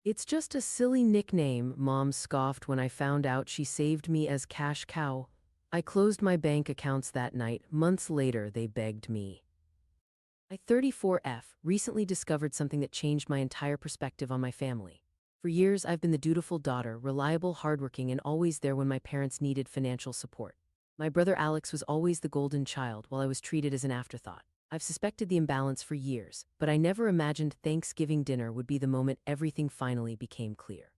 It's just a silly nickname, Mom scoffed when I found out she saved me as cash cow. I closed my bank accounts that night. Months later, they begged me. I 34F recently discovered something that changed my entire perspective on my family. For years, I've been the dutiful daughter, reliable, hardworking, and always there when my parents needed financial support. My brother Alex was always the golden child, while I was treated as an afterthought. I've suspected the imbalance for years, but I never imagined Thanksgiving dinner would be the moment everything finally became clear.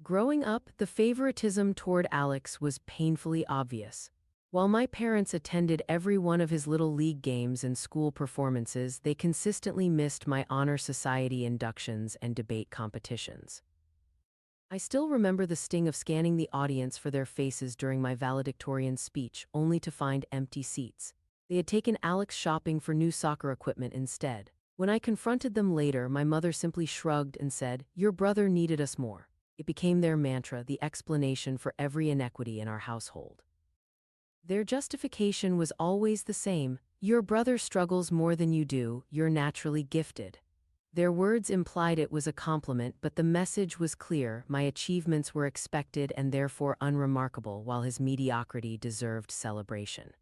Growing up, the favoritism toward Alex was painfully obvious. While my parents attended every one of his little league games and school performances, they consistently missed my honor society inductions and debate competitions. I still remember the sting of scanning the audience for their faces during my valedictorian speech, only to find empty seats. They had taken Alex shopping for new soccer equipment instead. When I confronted them later, my mother simply shrugged and said, "Your brother needed us more." It became their mantra, the explanation for every inequity in our household. Their justification was always the same: your brother struggles more than you do, you're naturally gifted. Their words implied it was a compliment, but the message was clear: my achievements were expected and therefore unremarkable, while his mediocrity deserved celebration.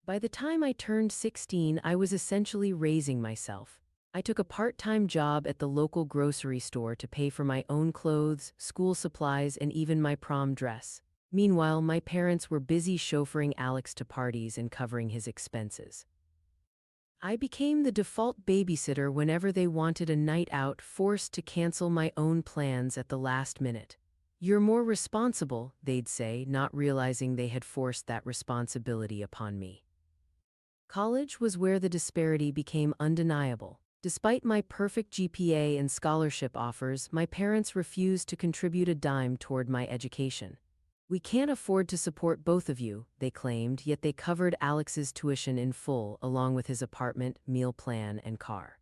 By the time I turned 16, I was essentially raising myself. I took a part-time job at the local grocery store to pay for my own clothes, school supplies, and even my prom dress. Meanwhile, my parents were busy chauffeuring Alex to parties and covering his expenses. I became the default babysitter whenever they wanted a night out, forced to cancel my own plans at the last minute. "You're more responsible," they'd say, not realizing they had forced that responsibility upon me. College was where the disparity became undeniable. Despite my perfect GPA and scholarship offers, my parents refused to contribute a dime toward my education. "We can't afford to support both of you," they claimed, yet they covered Alex's tuition in full, along with his apartment, meal plan, and car.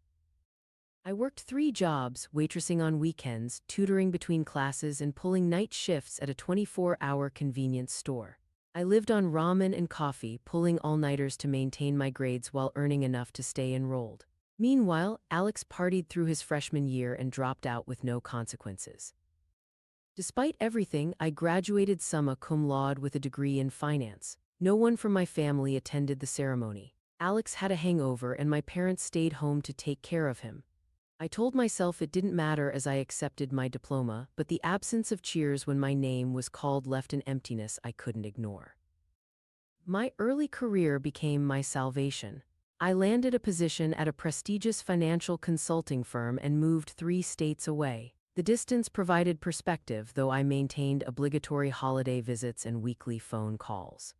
I worked 3 jobs, waitressing on weekends, tutoring between classes, and pulling night shifts at a 24-hour convenience store. I lived on ramen and coffee, pulling all-nighters to maintain my grades while earning enough to stay enrolled. Meanwhile, Alex partied through his freshman year and dropped out with no consequences. Despite everything, I graduated summa cum laude with a degree in finance. No one from my family attended the ceremony. Alex had a hangover and my parents stayed home to take care of him. I told myself it didn't matter as I accepted my diploma, but the absence of cheers when my name was called left an emptiness I couldn't ignore. My early career became my salvation. I landed a position at a prestigious financial consulting firm and moved 3 states away. The distance provided perspective, though I maintained obligatory holiday visits and weekly phone calls.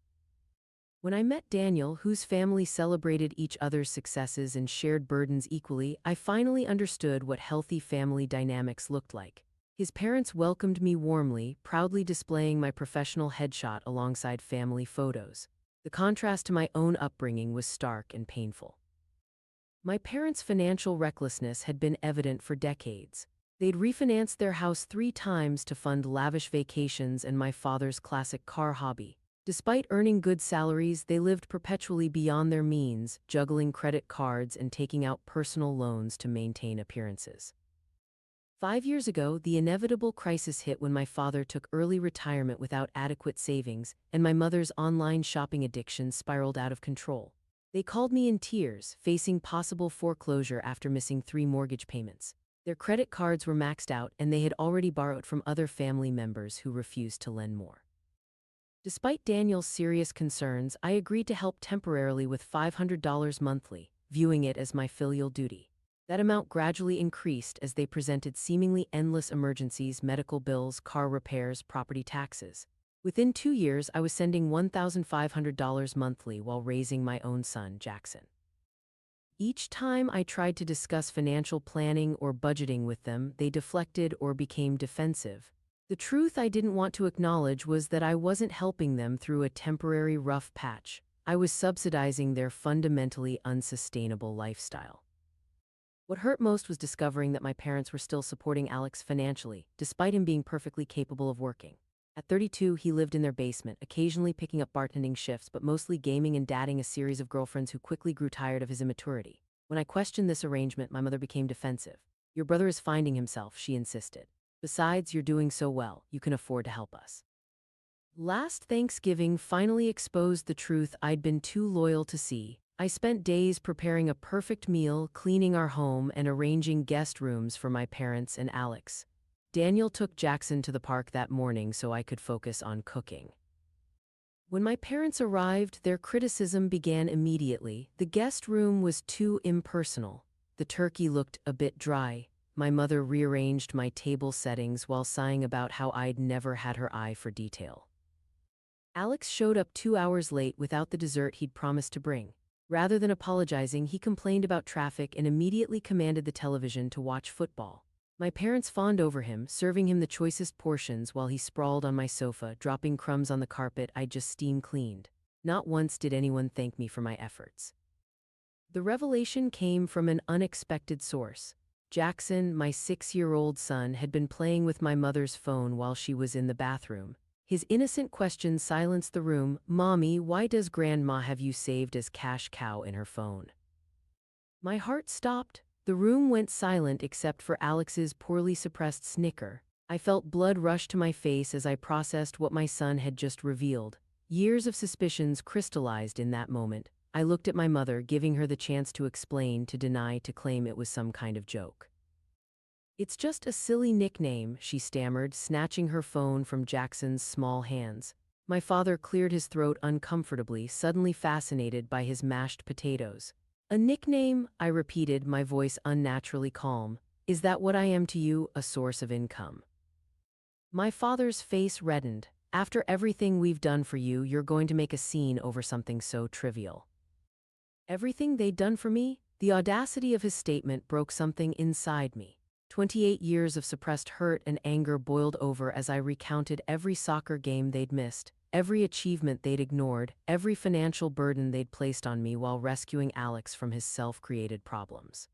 When I met Daniel, whose family celebrated each other's successes and shared burdens equally, I finally understood what healthy family dynamics looked like. His parents welcomed me warmly, proudly displaying my professional headshot alongside family photos. The contrast to my own upbringing was stark and painful. My parents' financial recklessness had been evident for decades. They'd refinanced their house 3 times to fund lavish vacations and my father's classic car hobby. Despite earning good salaries, they lived perpetually beyond their means, juggling credit cards and taking out personal loans to maintain appearances. 5 years ago, the inevitable crisis hit when my father took early retirement without adequate savings, and my mother's online shopping addiction spiraled out of control. They called me in tears, facing possible foreclosure after missing 3 mortgage payments. Their credit cards were maxed out, and they had already borrowed from other family members who refused to lend more. Despite Daniel's serious concerns, I agreed to help temporarily with $500 monthly, viewing it as my filial duty. That amount gradually increased as they presented seemingly endless emergencies: medical bills, car repairs, property taxes. Within 2 years, I was sending $1,500 monthly while raising my own son, Jackson. Each time I tried to discuss financial planning or budgeting with them, they deflected or became defensive. The truth I didn't want to acknowledge was that I wasn't helping them through a temporary rough patch. I was subsidizing their fundamentally unsustainable lifestyle. What hurt most was discovering that my parents were still supporting Alex financially, despite him being perfectly capable of working. At 32, he lived in their basement, occasionally picking up bartending shifts, but mostly gaming and dating a series of girlfriends who quickly grew tired of his immaturity. When I questioned this arrangement, my mother became defensive. Your brother is finding himself, she insisted. Besides, you're doing so well, you can afford to help us. Last Thanksgiving finally exposed the truth I'd been too loyal to see. I spent days preparing a perfect meal, cleaning our home, and arranging guest rooms for my parents and Alex. Daniel took Jackson to the park that morning so I could focus on cooking. When my parents arrived, their criticism began immediately. The guest room was too impersonal. The turkey looked a bit dry. My mother rearranged my table settings while sighing about how I'd never had her eye for detail. Alex showed up 2 hours late without the dessert he'd promised to bring. Rather than apologizing, he complained about traffic and immediately commanded the television to watch football. My parents fawned over him, serving him the choicest portions while he sprawled on my sofa, dropping crumbs on the carpet I'd just steam cleaned. Not once did anyone thank me for my efforts. The revelation came from an unexpected source. Jackson, my 6-year-old son, had been playing with my mother's phone while she was in the bathroom. His innocent question silenced the room. "Mommy, why does Grandma have you saved as cash cow in her phone?" My heart stopped. The room went silent except for Alex's poorly suppressed snicker. I felt blood rush to my face as I processed what my son had just revealed. Years of suspicions crystallized in that moment. I looked at my mother, giving her the chance to explain, to deny, to claim it was some kind of joke. "It's just a silly nickname," she stammered, snatching her phone from Jackson's small hands. My father cleared his throat uncomfortably, suddenly fascinated by his mashed potatoes. "A nickname," I repeated, my voice unnaturally calm. "Is that what I am to you, a source of income?" My father's face reddened. "After everything we've done for you, you're going to make a scene over something so trivial." Everything they'd done for me? The audacity of his statement broke something inside me. 28 years of suppressed hurt and anger boiled over as I recounted every soccer game they'd missed, every achievement they'd ignored, every financial burden they'd placed on me while rescuing Alex from his self-created problems.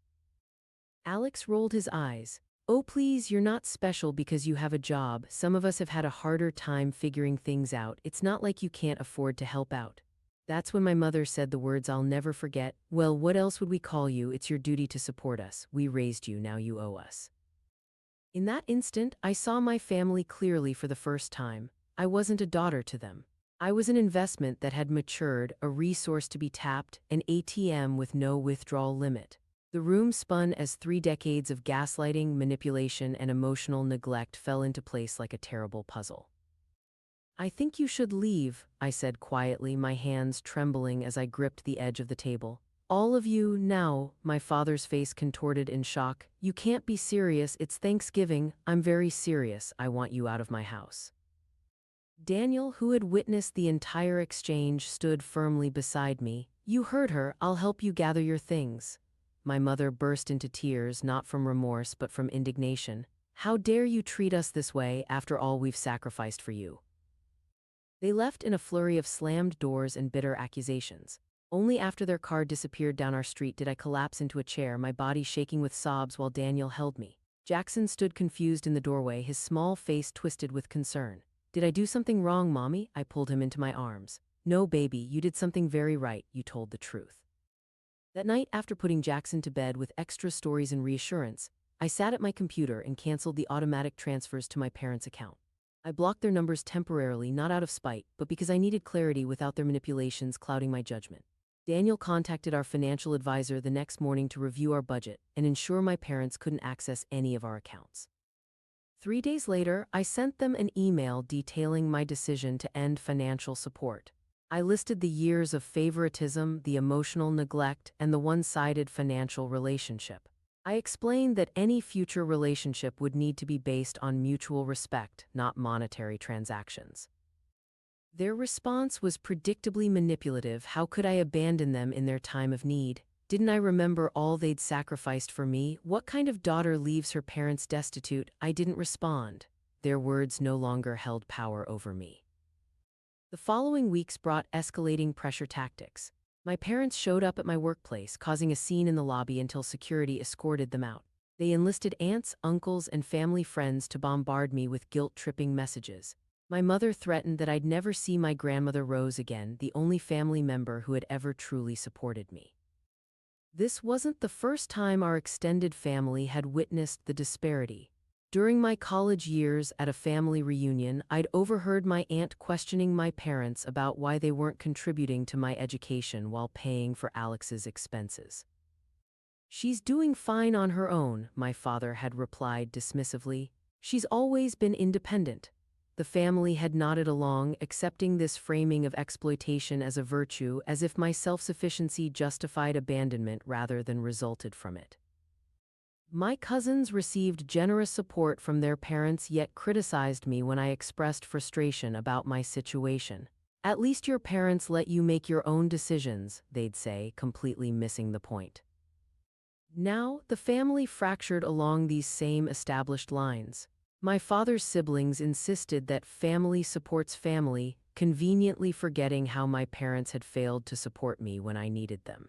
Alex rolled his eyes. "Oh please, you're not special because you have a job. Some of us have had a harder time figuring things out. It's not like you can't afford to help out." That's when my mother said the words I'll never forget. "Well, what else would we call you? It's your duty to support us. We raised you, now you owe us." In that instant, I saw my family clearly for the first time. I wasn't a daughter to them. I was an investment that had matured, a resource to be tapped, an ATM with no withdrawal limit. The room spun as 3 decades of gaslighting, manipulation, and emotional neglect fell into place like a terrible puzzle. "I think you should leave," I said quietly, my hands trembling as I gripped the edge of the table. "All of you, now." My father's face contorted in shock. "You can't be serious. It's Thanksgiving." "I'm very serious. I want you out of my house." Daniel, who had witnessed the entire exchange, stood firmly beside me. "You heard her. I'll help you gather your things." My mother burst into tears, not from remorse but from indignation. "How dare you treat us this way after all we've sacrificed for you?" They left in a flurry of slammed doors and bitter accusations. Only after their car disappeared down our street did I collapse into a chair, my body shaking with sobs while Daniel held me. Jackson stood confused in the doorway, his small face twisted with concern. "Did I do something wrong, Mommy?" I pulled him into my arms. "No, baby, you did something very right. You told the truth." That night, after putting Jackson to bed with extra stories and reassurance, I sat at my computer and canceled the automatic transfers to my parents' account. I blocked their numbers temporarily, not out of spite, but because I needed clarity without their manipulations clouding my judgment. Daniel contacted our financial advisor the next morning to review our budget and ensure my parents couldn't access any of our accounts. 3 days later, I sent them an email detailing my decision to end financial support. I listed the years of favoritism, the emotional neglect, and the one-sided financial relationship. I explained that any future relationship would need to be based on mutual respect, not monetary transactions. Their response was predictably manipulative. How could I abandon them in their time of need? Didn't I remember all they'd sacrificed for me? What kind of daughter leaves her parents destitute? I didn't respond. Their words no longer held power over me. The following weeks brought escalating pressure tactics. My parents showed up at my workplace, causing a scene in the lobby until security escorted them out. They enlisted aunts, uncles, and family friends to bombard me with guilt-tripping messages. My mother threatened that I'd never see my grandmother Rose again, the only family member who had ever truly supported me. This wasn't the first time our extended family had witnessed the disparity. During my college years at a family reunion, I'd overheard my aunt questioning my parents about why they weren't contributing to my education while paying for Alex's expenses. "She's doing fine on her own," my father had replied dismissively. "She's always been independent." The family had nodded along, accepting this framing of exploitation as a virtue, as if my self-sufficiency justified abandonment rather than resulted from it. My cousins received generous support from their parents, yet criticized me when I expressed frustration about my situation. "At least your parents let you make your own decisions," they'd say, completely missing the point. Now, the family fractured along these same established lines. My father's siblings insisted that family supports family, conveniently forgetting how my parents had failed to support me when I needed them.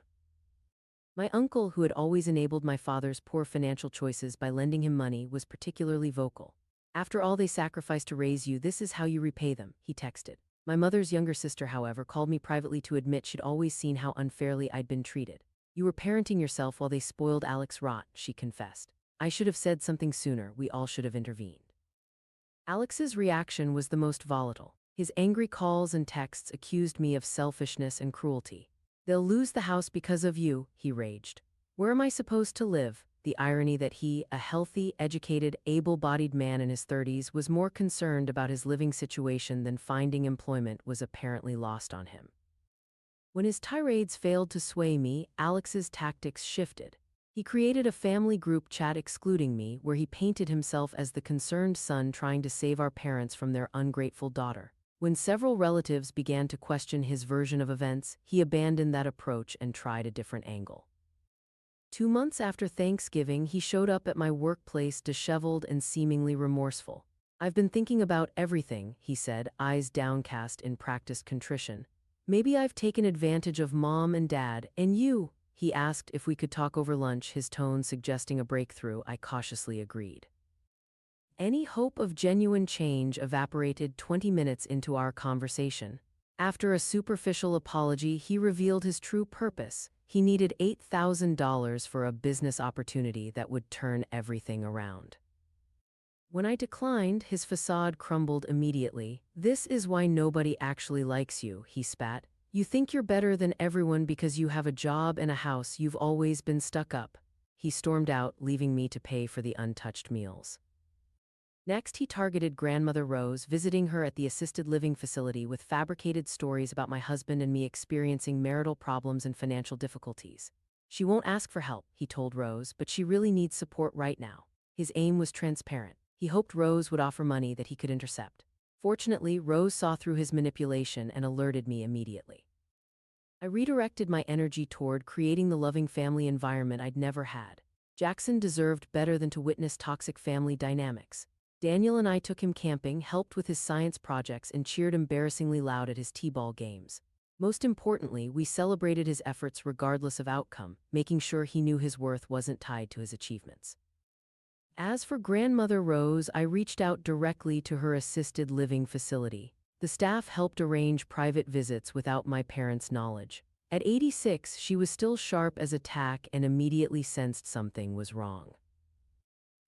My uncle, who had always enabled my father's poor financial choices by lending him money, was particularly vocal. "After all they sacrificed to raise you, this is how you repay them," he texted. My mother's younger sister, however, called me privately to admit she'd always seen how unfairly I'd been treated. "You were parenting yourself while they spoiled Alex rot," she confessed. "I should have said something sooner. We all should have intervened." Alex's reaction was the most volatile. His angry calls and texts accused me of selfishness and cruelty. "They'll lose the house because of you," he raged. "Where am I supposed to live?" The irony that he, a healthy, educated, able-bodied man in his 30s, was more concerned about his living situation than finding employment was apparently lost on him. When his tirades failed to sway me, Alex's tactics shifted. He created a family group chat excluding me, where he painted himself as the concerned son trying to save our parents from their ungrateful daughter. When several relatives began to question his version of events, he abandoned that approach and tried a different angle. 2 months after Thanksgiving, he showed up at my workplace disheveled and seemingly remorseful. "I've been thinking about everything," he said, eyes downcast in practiced contrition. "Maybe I've taken advantage of Mom and Dad, and you." He asked if we could talk over lunch, his tone suggesting a breakthrough. I cautiously agreed. Any hope of genuine change evaporated 20 minutes into our conversation. After a superficial apology, he revealed his true purpose. He needed $8,000 for a business opportunity that would turn everything around. When I declined, his facade crumbled immediately. "This is why nobody actually likes you," he spat. "You think you're better than everyone because you have a job and a house. You've always been stuck up." He stormed out, leaving me to pay for the untouched meals. Next, he targeted grandmother Rose, visiting her at the assisted living facility with fabricated stories about my husband and me experiencing marital problems and financial difficulties. "She won't ask for help," he told Rose, "but she really needs support right now." His aim was transparent. He hoped Rose would offer money that he could intercept. Fortunately, Rose saw through his manipulation and alerted me immediately. I redirected my energy toward creating the loving family environment I'd never had. Jackson deserved better than to witness toxic family dynamics. Daniel and I took him camping, helped with his science projects, and cheered embarrassingly loud at his t-ball games. Most importantly, we celebrated his efforts regardless of outcome, making sure he knew his worth wasn't tied to his achievements. As for grandmother Rose, I reached out directly to her assisted living facility. The staff helped arrange private visits without my parents' knowledge. At 86, she was still sharp as a tack and immediately sensed something was wrong.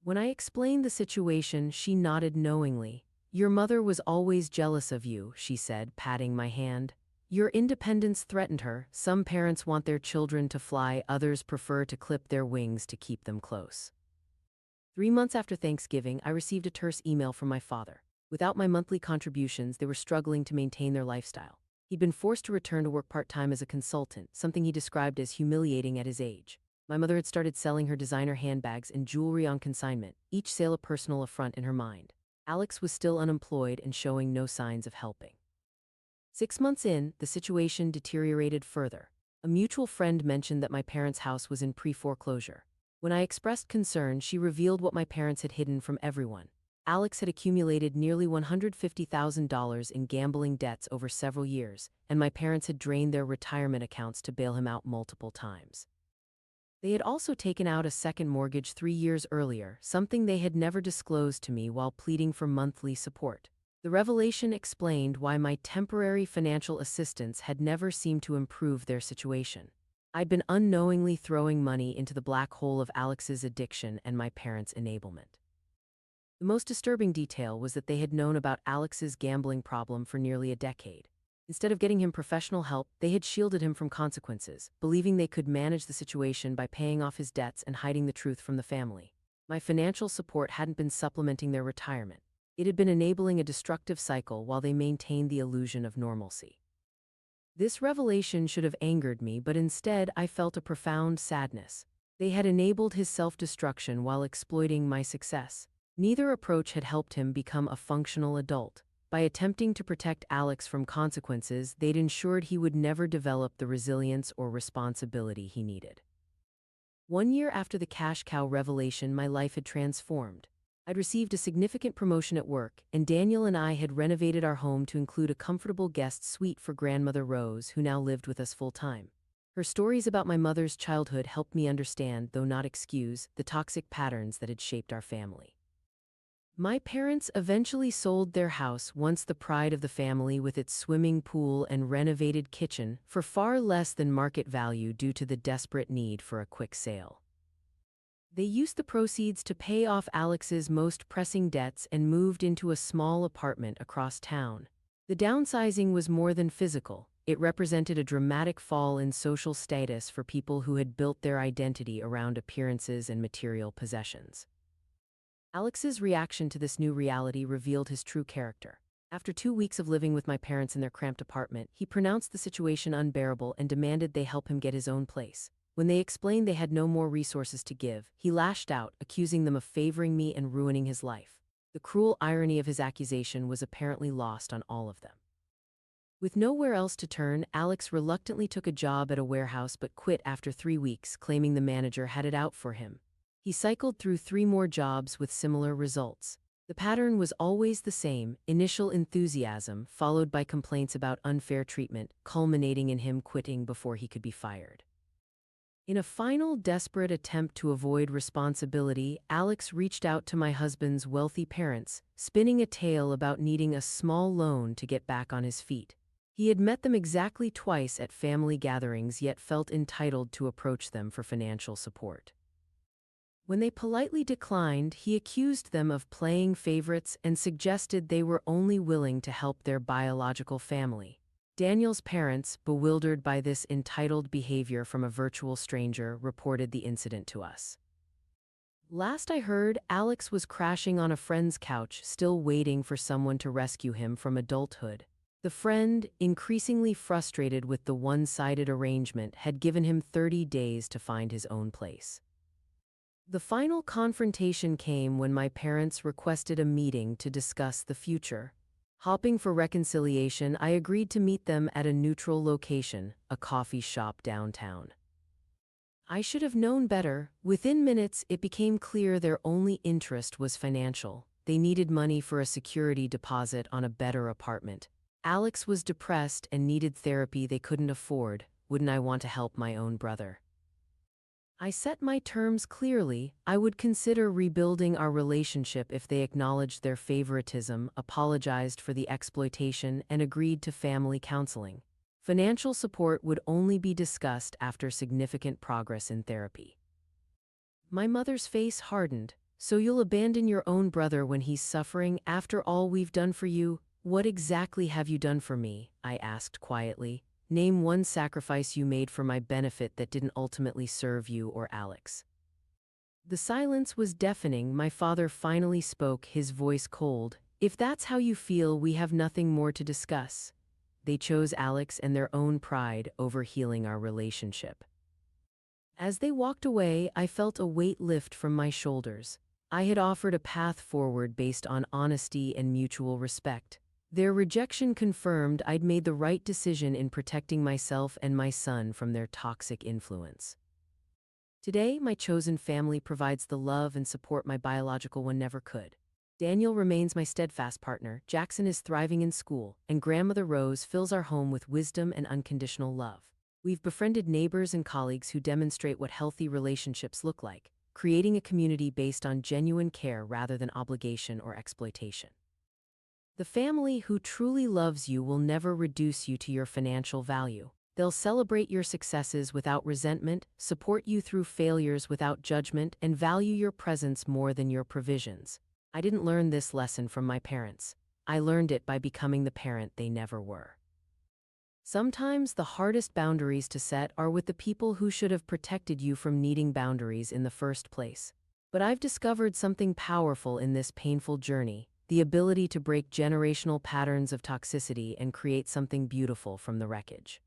When I explained the situation, she nodded knowingly. "Your mother was always jealous of you," she said, patting my hand. "Your independence threatened her. Some parents want their children to fly, others prefer to clip their wings to keep them close." 3 months after Thanksgiving, I received a terse email from my father. Without my monthly contributions, they were struggling to maintain their lifestyle. He'd been forced to return to work part-time as a consultant, something he described as humiliating at his age. My mother had started selling her designer handbags and jewelry on consignment, each sale a personal affront in her mind. Alex was still unemployed and showing no signs of helping. 6 months in, the situation deteriorated further. A mutual friend mentioned that my parents' house was in pre-foreclosure. When I expressed concern, she revealed what my parents had hidden from everyone. Alex had accumulated nearly $150,000 in gambling debts over several years, and my parents had drained their retirement accounts to bail him out multiple times. They had also taken out a second mortgage 3 years earlier, something they had never disclosed to me while pleading for monthly support. The revelation explained why my temporary financial assistance had never seemed to improve their situation. I'd been unknowingly throwing money into the black hole of Alex's addiction and my parents' enablement. The most disturbing detail was that they had known about Alex's gambling problem for nearly a decade. Instead of getting him professional help, they had shielded him from consequences, believing they could manage the situation by paying off his debts and hiding the truth from the family. My financial support hadn't been supplementing their retirement. It had been enabling a destructive cycle while they maintained the illusion of normalcy. This revelation should have angered me, but instead I felt a profound sadness. They had enabled his self-destruction while exploiting my success. Neither approach had helped him become a functional adult. By attempting to protect Alex from consequences, they'd ensured he would never develop the resilience or responsibility he needed. 1 year after the cash cow revelation, my life had transformed. I'd received a significant promotion at work, and Daniel and I had renovated our home to include a comfortable guest suite for grandmother Rose, who now lived with us full-time. Her stories about my mother's childhood helped me understand, though not excuse, the toxic patterns that had shaped our family. My parents eventually sold their house, once the pride of the family with its swimming pool and renovated kitchen, for far less than market value due to the desperate need for a quick sale. They used the proceeds to pay off Alex's most pressing debts and moved into a small apartment across town. The downsizing was more than physical. It represented a dramatic fall in social status for people who had built their identity around appearances and material possessions. Alex's reaction to this new reality revealed his true character. After 2 weeks of living with my parents in their cramped apartment, he pronounced the situation unbearable and demanded they help him get his own place. When they explained they had no more resources to give, he lashed out, accusing them of favoring me and ruining his life. The cruel irony of his accusation was apparently lost on all of them. With nowhere else to turn, Alex reluctantly took a job at a warehouse but quit after 3 weeks, claiming the manager had it out for him. He cycled through 3 more jobs with similar results. The pattern was always the same: initial enthusiasm, followed by complaints about unfair treatment, culminating in him quitting before he could be fired. In a final desperate attempt to avoid responsibility, Alex reached out to my husband's wealthy parents, spinning a tale about needing a small loan to get back on his feet. He had met them exactly twice at family gatherings, yet felt entitled to approach them for financial support. When they politely declined, he accused them of playing favorites and suggested they were only willing to help their biological family. Daniel's parents, bewildered by this entitled behavior from a virtual stranger, reported the incident to us. Last I heard, Alex was crashing on a friend's couch, still waiting for someone to rescue him from adulthood. The friend, increasingly frustrated with the one-sided arrangement, had given him 30 days to find his own place. The final confrontation came when my parents requested a meeting to discuss the future. Hoping for reconciliation, I agreed to meet them at a neutral location, a coffee shop downtown. I should have known better. Within minutes, it became clear their only interest was financial. They needed money for a security deposit on a better apartment. Alex was depressed and needed therapy they couldn't afford. Wouldn't I want to help my own brother? I set my terms clearly. I would consider rebuilding our relationship if they acknowledged their favoritism, apologized for the exploitation, and agreed to family counseling. Financial support would only be discussed after significant progress in therapy. My mother's face hardened. So you'll abandon your own brother when he's suffering after all we've done for you? What exactly have you done for me? I asked quietly. Name one sacrifice you made for my benefit that didn't ultimately serve you or Alex. The silence was deafening. My father finally spoke, his voice cold. If that's how you feel, we have nothing more to discuss. They chose Alex and their own pride over healing our relationship. As they walked away, I felt a weight lift from my shoulders. I had offered a path forward based on honesty and mutual respect. Their rejection confirmed I'd made the right decision in protecting myself and my son from their toxic influence. Today, my chosen family provides the love and support my biological one never could. Daniel remains my steadfast partner, Jackson is thriving in school, and grandmother Rose fills our home with wisdom and unconditional love. We've befriended neighbors and colleagues who demonstrate what healthy relationships look like, creating a community based on genuine care rather than obligation or exploitation. The family who truly loves you will never reduce you to your financial value. They'll celebrate your successes without resentment, support you through failures without judgment, and value your presence more than your provisions. I didn't learn this lesson from my parents. I learned it by becoming the parent they never were. Sometimes the hardest boundaries to set are with the people who should have protected you from needing boundaries in the first place. But I've discovered something powerful in this painful journey: the ability to break generational patterns of toxicity and create something beautiful from the wreckage.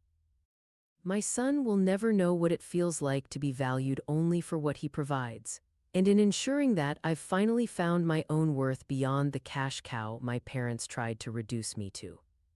My son will never know what it feels like to be valued only for what he provides. And in ensuring that, I've finally found my own worth beyond the cash cow my parents tried to reduce me to.